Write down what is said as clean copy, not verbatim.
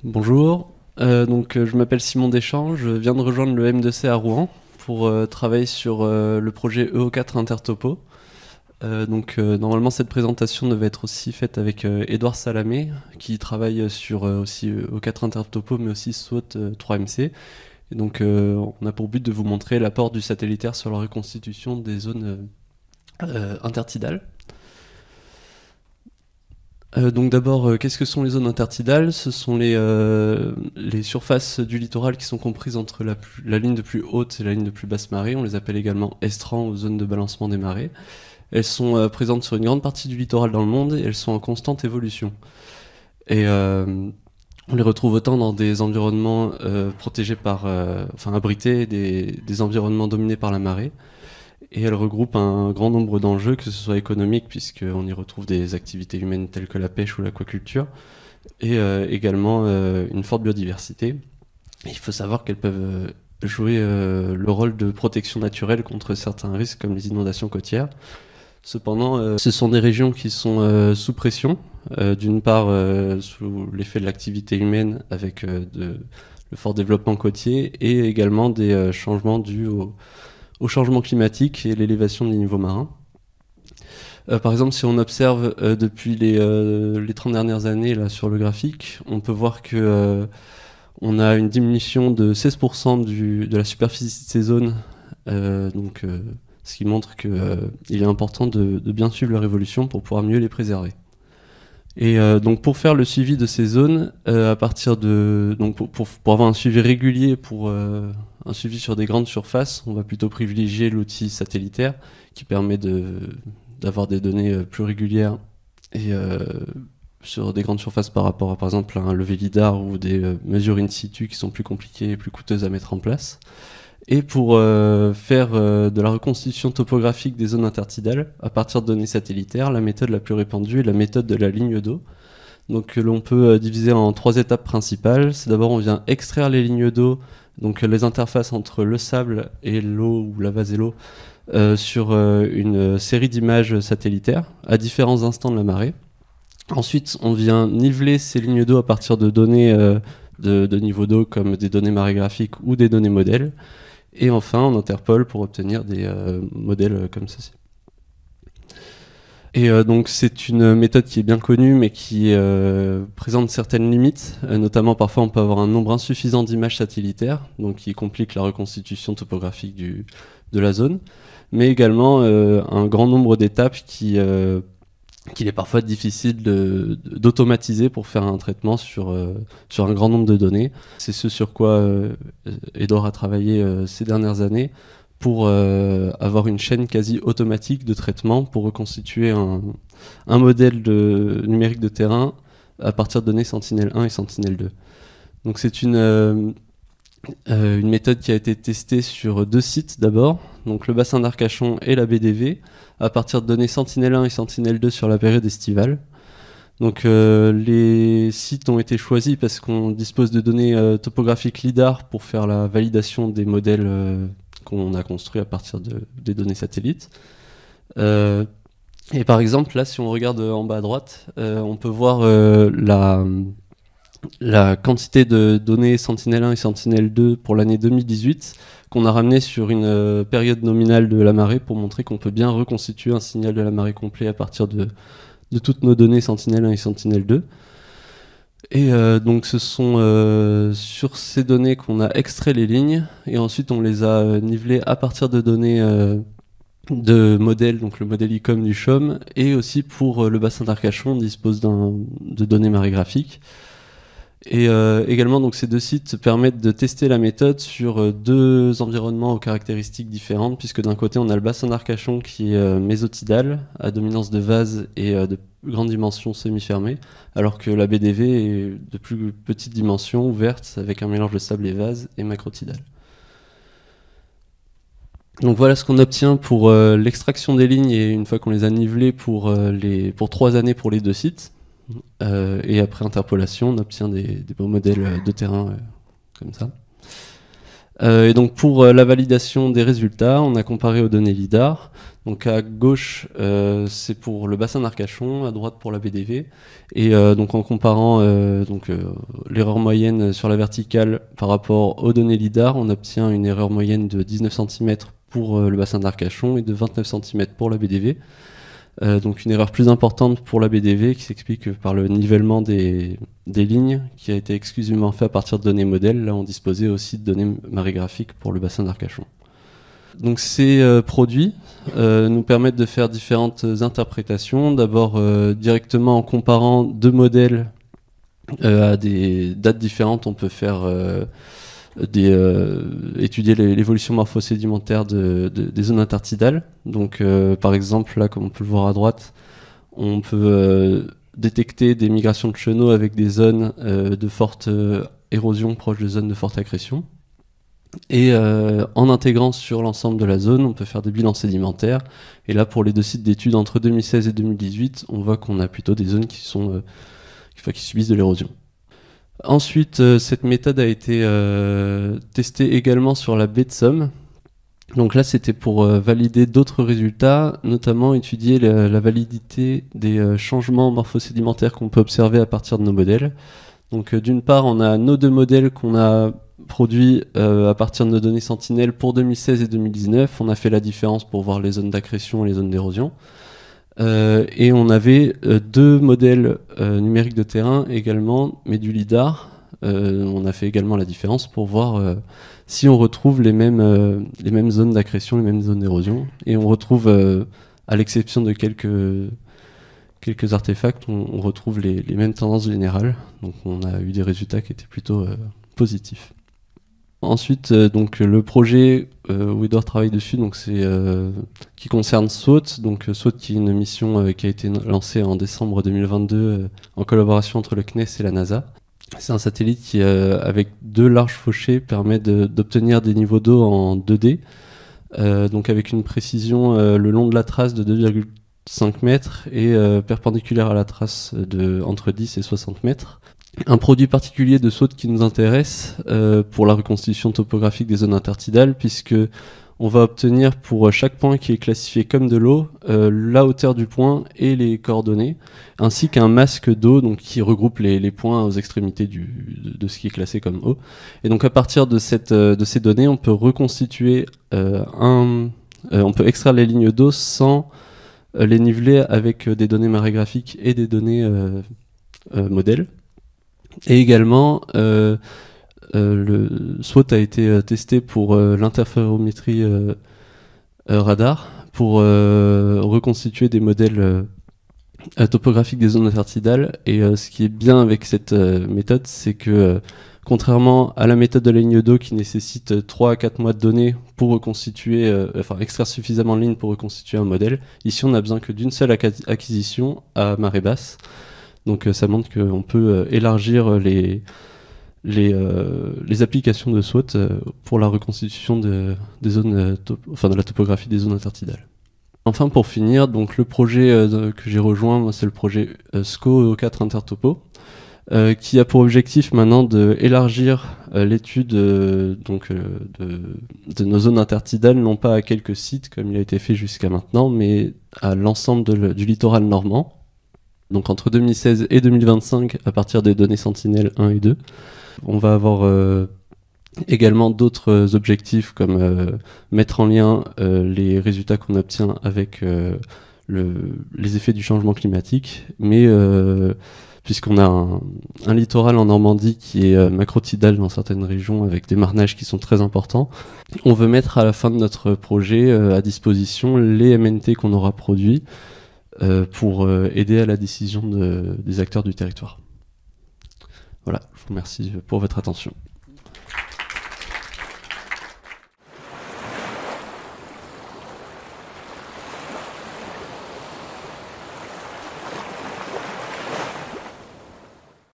Bonjour, je m'appelle Simon Deschamps, je viens de rejoindre le M2C à Rouen pour travailler sur le projet EO4 Intertopo. Normalement cette présentation devait être aussi faite avec Édouard Salamé qui travaille sur aussi EO4 Intertopo mais aussi SWOT 3MC. Et on a pour but de vous montrer l'apport du satellitaire sur la reconstitution des zones intertidales. Qu'est-ce que sont les zones intertidales? Ce sont les surfaces du littoral qui sont comprises entre la ligne de plus haute et la ligne de plus basse marée. On les appelle également estrans ou zones de balancement des marées. Elles sont présentes sur une grande partie du littoral dans le monde et elles sont en constante évolution. On les retrouve autant dans des environnements protégés abrités, des environnements dominés par la marée. Et elle regroupe un grand nombre d'enjeux, que ce soit économique, puisqu'on y retrouve des activités humaines telles que la pêche ou l'aquaculture, et également une forte biodiversité. Et il faut savoir qu'elles peuvent jouer le rôle de protection naturelle contre certains risques comme les inondations côtières. Cependant, ce sont des régions qui sont sous pression, d'une part sous l'effet de l'activité humaine avec le fort développement côtier, et également des changements dus au changement climatique et l'élévation des niveaux marins. Par exemple, si on observe depuis les 30 dernières années là, sur le graphique, on peut voir que on a une diminution de 16% de la superficie de ces zones, ce qui montre qu'il est important de bien suivre leur évolution pour pouvoir mieux les préserver. Et pour faire le suivi de ces zones, pour avoir un suivi régulier, un suivi sur des grandes surfaces, on va plutôt privilégier l'outil satellitaire qui permet d'avoir des données plus régulières et sur des grandes surfaces par rapport à par exemple un levé lidar ou des mesures in situ qui sont plus compliquées et plus coûteuses à mettre en place. Et pour faire de la reconstitution topographique des zones intertidales à partir de données satellitaires, la méthode la plus répandue est la méthode de la ligne d'eau. Donc l'on peut diviser en 3 étapes principales. C'est d'abord on vient extraire les lignes d'eau, donc les interfaces entre le sable et l'eau ou la vase et l'eau, sur une série d'images satellitaires à différents instants de la marée. Ensuite on vient niveler ces lignes d'eau à partir de données de niveau d'eau comme des données marégraphiques ou des données modèles. Et enfin, on interpole pour obtenir des modèles comme ceci. Et c'est une méthode qui est bien connue, mais qui présente certaines limites. Notamment, parfois, on peut avoir un nombre insuffisant d'images satellitaires, donc qui complique la reconstitution topographique de la zone. Mais également un grand nombre d'étapes qu'il est parfois difficile d'automatiser pour faire un traitement sur un grand nombre de données. C'est ce sur quoi Edouard a travaillé ces dernières années pour avoir une chaîne quasi automatique de traitement pour reconstituer un modèle numérique de terrain à partir de données Sentinel-1 et Sentinel-2. Donc c'est une méthode qui a été testée sur 2 sites d'abord, donc le bassin d'Arcachon et la BDV, à partir de données Sentinel-1 et Sentinel-2 sur la période estivale. Donc les sites ont été choisis parce qu'on dispose de données topographiques LIDAR pour faire la validation des modèles qu'on a construits à partir des données satellites. Et par exemple, là, si on regarde en bas à droite, on peut voir la quantité de données Sentinel-1 et Sentinel-2 pour l'année 2018 qu'on a ramené sur une période nominale de la marée pour montrer qu'on peut bien reconstituer un signal de la marée complet à partir de toutes nos données Sentinel-1 et Sentinel-2. Et ce sont sur ces données qu'on a extrait les lignes et ensuite on les a nivelées à partir de données de modèles, donc le modèle ICOM du CHOM, et aussi pour le bassin d'Arcachon on dispose de données marégraphiques. Et également, donc, ces 2 sites permettent de tester la méthode sur 2 environnements aux caractéristiques différentes, puisque d'un côté, on a le bassin d'Arcachon qui est mésotidal, à dominance de vase et de grande dimension semi-fermée, alors que la BDV est de plus petite dimension, ouverte, avec un mélange de sable et vase, et macrotidal. Donc voilà ce qu'on obtient pour l'extraction des lignes, et une fois qu'on les a nivelées pour 3 années pour les 2 sites. Et après interpolation, on obtient des beaux modèles de terrain comme ça. Et donc pour la validation des résultats, on a comparé aux données LIDAR. Donc à gauche, c'est pour le bassin d'Arcachon, à droite pour la BDV. Et donc en comparant l'erreur moyenne sur la verticale par rapport aux données LIDAR, on obtient une erreur moyenne de 19 cm pour le bassin d'Arcachon et de 29 cm pour la BDV. Donc une erreur plus importante pour la BDV qui s'explique par le nivellement des lignes qui a été exclusivement fait à partir de données modèles. Là on disposait aussi de données marégraphiques pour le bassin d'Arcachon. Donc ces produits nous permettent de faire différentes interprétations. D'abord directement en comparant deux modèles à des dates différentes, on peut faire étudier l'évolution morphosédimentaire des zones intertidales. Donc par exemple là comme on peut le voir à droite, on peut détecter des migrations de chenaux avec des zones de forte érosion proches de zones de forte accrétion. Et en intégrant sur l'ensemble de la zone, on peut faire des bilans sédimentaires. Et là, pour les deux sites d'études entre 2016 et 2018, on voit qu'on a plutôt des zones qui subissent de l'érosion. Ensuite, cette méthode a été testée également sur la baie de Somme. Donc là, c'était pour valider d'autres résultats, notamment étudier la validité des changements morphosédimentaires qu'on peut observer à partir de nos modèles. Donc d'une part, on a nos deux modèles qu'on a produits à partir de nos données Sentinelle pour 2016 et 2019. On a fait la différence pour voir les zones d'accrétion et les zones d'érosion. Et on avait deux modèles numériques de terrain également, mais du LIDAR. On a fait également la différence pour voir si on retrouve les mêmes zones d'accrétion, les mêmes zones d'érosion. Et on retrouve, à l'exception de quelques artefacts, on retrouve les mêmes tendances générales. Donc on a eu des résultats qui étaient plutôt positifs. Ensuite, donc le projet où Edouard travaille dessus, donc c'est qui concerne SWOT. Donc SWOT qui est une mission qui a été lancée en décembre 2022 en collaboration entre le CNES et la NASA. C'est un satellite qui, avec deux larges fauchées, permet d'obtenir des niveaux d'eau en 2D, donc avec une précision le long de la trace de 2,5 mètres et perpendiculaire à la trace de entre 10 et 60 mètres. Un produit particulier de SWOT qui nous intéresse pour la reconstitution topographique des zones intertidales, puisque on va obtenir pour chaque point qui est classifié comme de l'eau, la hauteur du point et les coordonnées, ainsi qu'un masque d'eau donc qui regroupe les points aux extrémités de ce qui est classé comme eau. Et donc à partir de ces données, on peut reconstituer on peut extraire les lignes d'eau sans les niveler avec des données marégraphiques et des données modèles. Et également, le SWOT a été testé pour l'interférométrie radar pour reconstituer des modèles topographiques des zones intertidales. Et ce qui est bien avec cette méthode, c'est que contrairement à la méthode de la ligne d'eau qui nécessite 3 à 4 mois de données pour reconstituer, extraire suffisamment de lignes pour reconstituer un modèle, ici on n'a besoin que d'une seule acquisition à marée basse. Donc ça montre qu'on peut élargir les applications de SWOT pour la reconstitution de la topographie des zones intertidales. Enfin pour finir, donc le projet que j'ai rejoint, c'est le projet SCO 4 Intertopo, qui a pour objectif maintenant d'élargir l'étude de nos zones intertidales, non pas à quelques sites comme il a été fait jusqu'à maintenant, mais à l'ensemble du littoral normand. Donc entre 2016 et 2025, à partir des données Sentinelle 1 et 2, on va avoir également d'autres objectifs comme mettre en lien les résultats qu'on obtient avec les effets du changement climatique, mais puisqu'on a un littoral en Normandie qui est macrotidal dans certaines régions avec des marnages qui sont très importants, on veut mettre à la fin de notre projet à disposition les MNT qu'on aura produits pour aider à la décision des acteurs du territoire. Voilà, je vous remercie pour votre attention.